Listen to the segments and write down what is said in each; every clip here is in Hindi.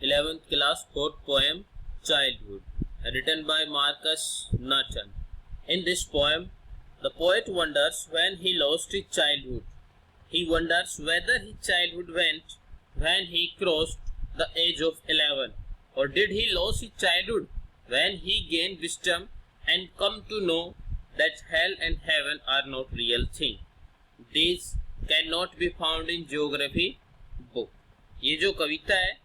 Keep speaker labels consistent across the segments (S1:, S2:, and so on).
S1: 11th class fourth poem Childhood, written by Marcus Norton. In this poem, the poet wonders when he lost his childhood. He wonders whether his childhood went when he crossed the age of 11, or did he lose his childhood when he gained wisdom and come to know that hell and heaven are not real thing. These cannot be found in geography book. ये जो कविता है,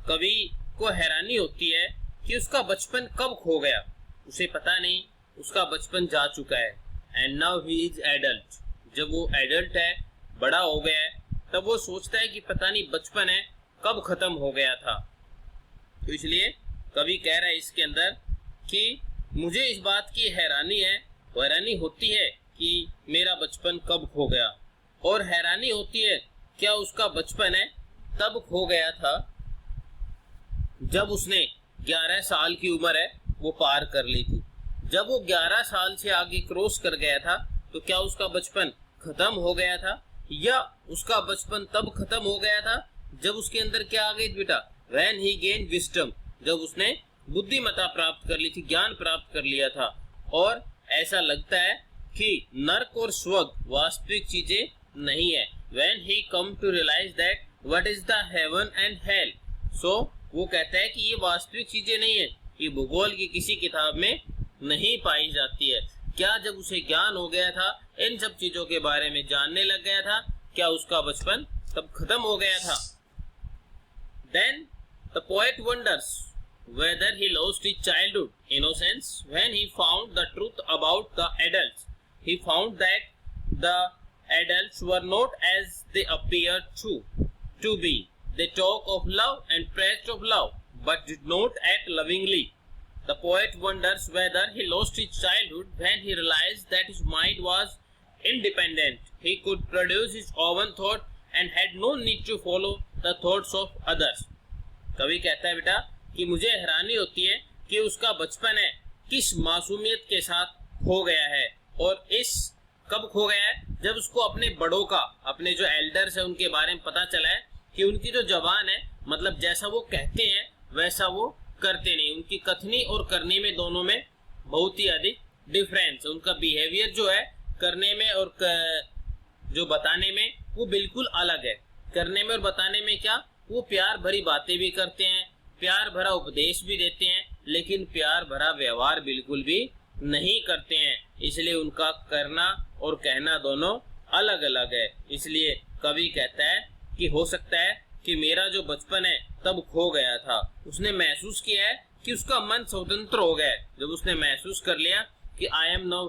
S1: कवि को हैरानी होती है कि उसका बचपन कब खो गया. उसे पता नहीं, उसका बचपन जा चुका है. And now he is adult. जब वो एडल्ट है, बड़ा हो गया है, तब वो सोचता है कि पता नहीं बचपन है कब खत्म हो गया था. तो इसलिए कवि कह रहा है इसके अंदर कि मुझे इस बात की हैरानी है, हैरानी होती है कि मेरा बचपन कब खो गया, और हैरानी होती है क्या उसका बचपन है तब खो गया था जब उसने 11 साल की उम्र है वो पार कर ली थी. जब वो 11 साल से आगे क्रॉस कर गया था तो क्या उसका बचपन खत्म हो गया था, या उसका बचपन तब खत्म हो गया था जब उसके अंदर क्या आ गई बेटा, व्हेन ही गेन विजडम, जब उसने बुद्धिमत्ता प्राप्त कर ली थी, ज्ञान प्राप्त कर लिया था. और ऐसा लगता है कि नर्क और स्वर्ग वास्तविक चीजें नहीं है. When he come to realize that what is the heaven and hell, so वो कहता है कि ये वास्तविक चीजें नहीं है, ये भूगोल की किसी किताब में नहीं पाई जाती है. क्या जब उसे ज्ञान हो गया था, इन सब चीजों के बारे में जानने लग गया था, क्या उसका बचपन तब खत्म हो गया था. Then the poet wonders whether he lost his childhood innocence when he found the truth about the adults. He found that the adults were not as they appeared to be. They talk of love and praised of love, but did not act lovingly. The poet wonders whether he lost his childhood when he realized that his mind was independent. He could produce his own thought and had no need to follow the thoughts of others. कवि कहता है बेटा कि मुझे हैरानी होती है कि उसका बचपन है किस मासूमियत के साथ खो गया है, और इस कब खो गया है, जब उसको अपने बड़ों का, अपने जो एल्डर्स है उनके बारे में पता चला है कि उनकी जो जबान है, मतलब जैसा वो कहते हैं वैसा वो करते नहीं. उनकी कथनी और करने में दोनों में बहुत ही अधिक डिफरेंस. उनका बिहेवियर जो है करने में और जो बताने में वो बिल्कुल अलग है. करने में और बताने में क्या, वो प्यार भरी बातें भी करते हैं, प्यार भरा उपदेश भी देते हैं, लेकिन प्यार भरा व्यवहार बिल्कुल भी नहीं करते हैं. इसलिए उनका करना और कहना दोनों अलग अलग है. इसलिए कवि कहता है कि हो सकता है कि मेरा जो बचपन है तब खो गया था. उसने महसूस किया है कि उसका मन स्वतंत्र हो गया है. जब उसने महसूस कर लिया कि आई एम नाउ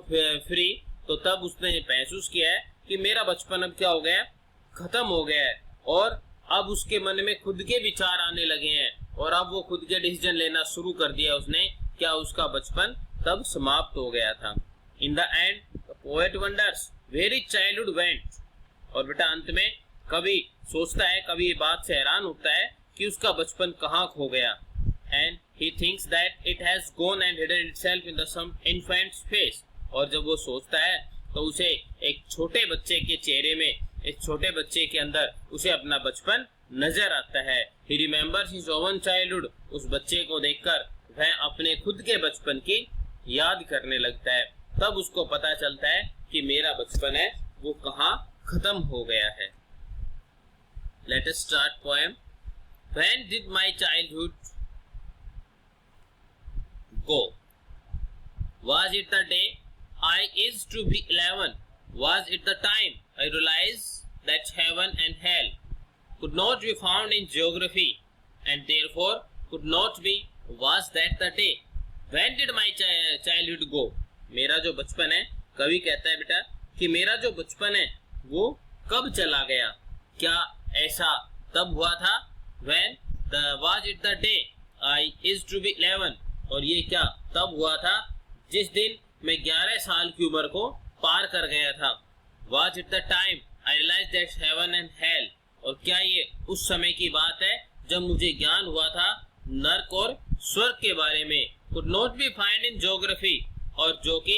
S1: फ्री, तो तब उसने महसूस किया है कि मेरा बचपन अब क्या हो गया, खत्म हो गया है, और अब उसके मन में खुद के विचार आने लगे हैं, और अब वो खुद के डिसीजन लेना शुरू कर दिया उसने. क्या उसका बचपन तब समाप्त हो गया था. In the end the poet wonders where his childhood went. और बेटा अंत में कवि सोचता है, कवि ये बात से हैरान होता है कि उसका बचपन कहाँ खो गया. And he thinks that it has gone and hidden itself in the some infants face. और जब वो सोचता है तो उसे एक छोटे बच्चे के चेहरे में, एक छोटे बच्चे के अंदर उसे अपना बचपन नजर आता है. ही रिमेम्बर्स हिज ओवन चाइल्डहुड. उस बच्चे को देखकर वह अपने खुद के बचपन की याद करने लगता है. तब उसको पता चलता है कि मेरा बचपन है वो कहाँ खत्म हो गया है. Let us start poem. When did my childhood go? Was it the day I is to be 11? Was it the time I realized that heaven and hell could not be found in geography and therefore could not be? Was that the day? When did my childhood go? मेरा जो बचपन है, कवि कहता है बेटा कि मेरा जो बचपन है वो कब चला गया. क्या ऐसा तब हुआ था, when was it the day I is to be 11? और ये क्या तब हुआ था जिस दिन मैं 11 साल की उम्र को पार कर गया था. Was it the time I realized that heaven and hell? और क्या ये उस समय की बात है जब मुझे ज्ञान हुआ था नर्क और स्वर्ग के बारे में. could not be find in geography, और जो कि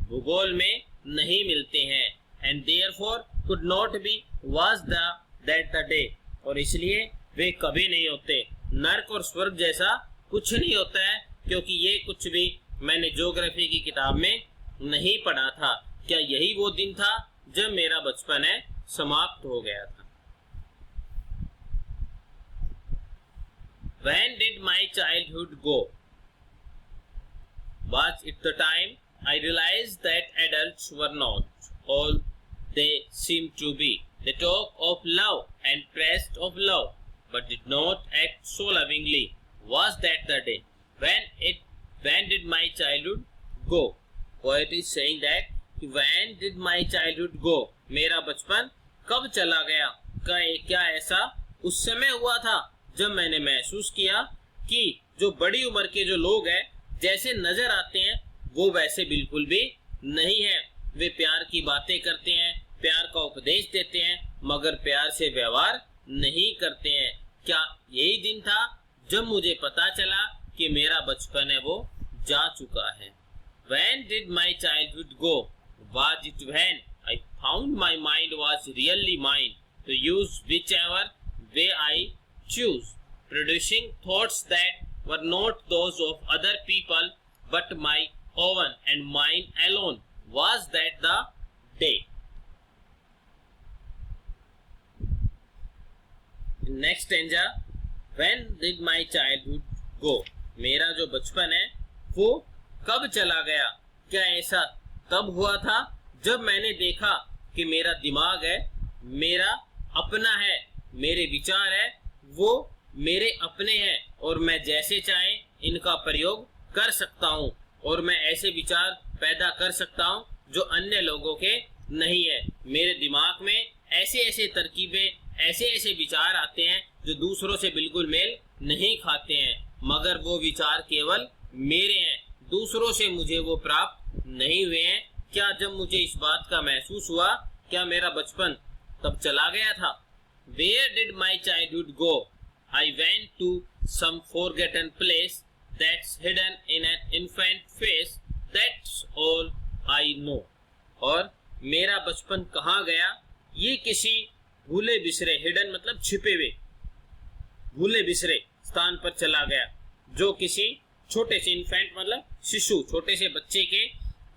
S1: भूगोल में नहीं मिलते हैं. and therefore could not be was that the day, और इसलिए वे कभी नहीं होते. नर्क और स्वर्ग जैसा कुछ नहीं होता है, क्योंकि ये कुछ भी मैंने ज्योग्राफी की किताब में नहीं पढ़ा था। क्या यही वो दिन था जब मेरा बचपन है समाप्त हो गया था? When did my childhood go? Was it the time I realized that adults were not all they seemed to be? They talk of love and praised of love, but did not act so lovingly. Was that the day? When did my childhood go? Poet is saying that when did my childhood go? मेरा बचपन कब चला गया? क्या ऐसा उस समय हुआ था जब मैंने महसूस किया कि जो बड़ी उम्र के जो लोग हैं जैसे नजर आते हैं वो वैसे बिल्कुल भी नहीं है। वे प्यार की बातें करते हैं, प्यार का उपदेश देते हैं, मगर प्यार से व्यवहार नहीं करते हैं। क्या यही दिन था जब मुझे पता चला कि मेरा बचपन है वो जा चुका है? When did my childhood go? Was it when I found my mind was really mine to use whichever way I choose, producing thoughts that were not those of other people but my own and mine alone? Was that the day? Next stanza, when did my childhood go? मेरा जो बचपन है वो कब चला गया? क्या ऐसा तब हुआ था जब मैंने देखा कि मेरा दिमाग है मेरा अपना है, मेरे विचार है वो मेरे अपने हैं और मैं जैसे चाहे इनका प्रयोग कर सकता हूँ और मैं ऐसे विचार पैदा कर सकता हूँ जो अन्य लोगों के नहीं है। मेरे दिमाग में ऐसे ऐसे तरकीबें, ऐसे ऐसे विचार आते हैं जो दूसरों से बिल्कुल मेल नहीं खाते हैं, मगर वो विचार केवल मेरे हैं, दूसरों से मुझे वो प्राप्त नहीं हुए हैं। क्या जब मुझे इस बात का महसूस हुआ, क्या मेरा बचपन तब चला गया था? Where did my childhood go? I went to some forgotten place that's hidden in an infant face. That's all I know. और मेरा बचपन कहाँ गया? ये किसी भूले बिसरे, हिडन मतलब छिपे हुए, भूले बिसरे स्थान पर चला गया, जो किसी छोटे से इन्फेंट मतलब शिशु, छोटे से बच्चे के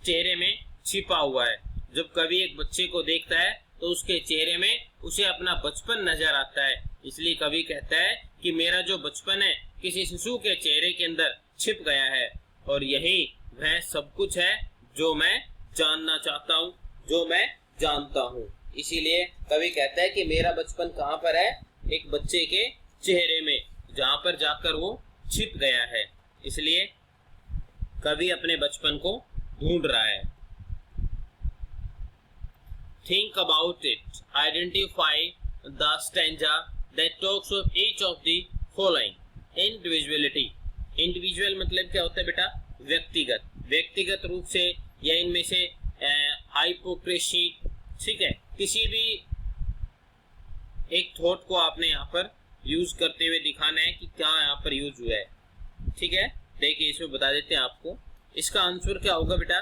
S1: चेहरे में छिपा हुआ है। जब कभी एक बच्चे को देखता है तो उसके चेहरे में उसे अपना बचपन नजर आता है, इसलिए कवि कहता है कि मेरा जो बचपन है किसी शिशु के चेहरे के अंदर छिप गया है और यही वह सब कुछ है जो मैं जानना चाहता हूँ, जो मैं जानता हूँ। इसीलिए कवि कहता है कि मेरा बचपन कहाँ पर है? एक बच्चे के चेहरे में, जहाँ पर जाकर वो छिप गया है। इसलिए कवि अपने बचपन को ढूंढ रहा है। Think about it. Identify the stanza that talks of each of the following. Individuality. Individual मतलब क्या होता है बेटा? व्यक्तिगत, व्यक्तिगत रूप से या इनमें से हाइपोक्रेसी, ठीक है, किसी भी एक थॉट को आपने यहाँ पर यूज करते हुए दिखाना है कि क्या यहाँ पर यूज हुआ है। ठीक है, देखिए इसमें बता देते हैं आपको। इसका आंसर क्या होगा बेटा?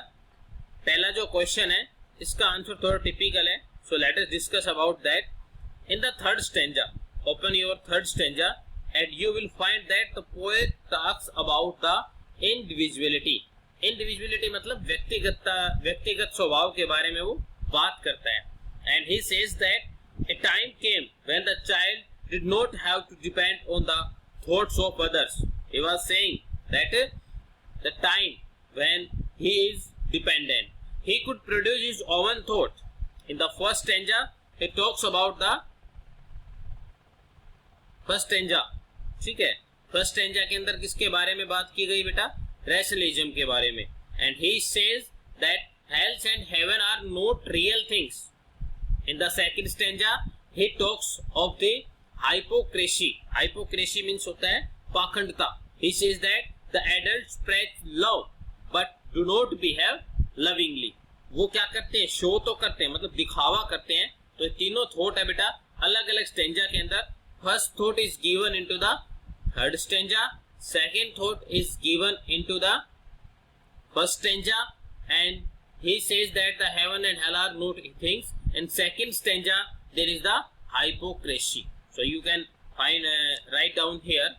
S1: पहला जो क्वेश्चन है इसका आंसर थोड़ा टिपिकल है, so let us discuss about that. In the third stanza, open your third stanza and you will find that the poet talks about the individuality. Individuality मतलब व्यक्तिगतता, व्यक्तिगत स्वभाव के बारे में वो बात करता है। And he says that a time came when the child did not have to depend on the thoughts of others. He was saying that the time when he is dependent, he could produce his own thought. In the first stanza, he talks about the first stanza, ठीक है। फर्स्ट स्टैंजा के अंदर किसके बारे में बात की गई बेटा? रैशनलिज्म के बारे में। And he says that hells and heaven are not real things. In the second stanza he talks of the hypocrisy. Hypocrisy means होता है पाखंडता। He says that the adults preach love but do not behave lovingly. वो क्या करते हैं? शो तो करते हैं, मतलब दिखावा करते हैं। तो ये तीनों थॉट है बेटा अलग अलग स्टेंजा के अंदर। First thought is given into the third stanza, second thought is given into the first stanza, and he says that the heaven and hell are not things. In second stanza there is the hypocrisy. So you can find write down here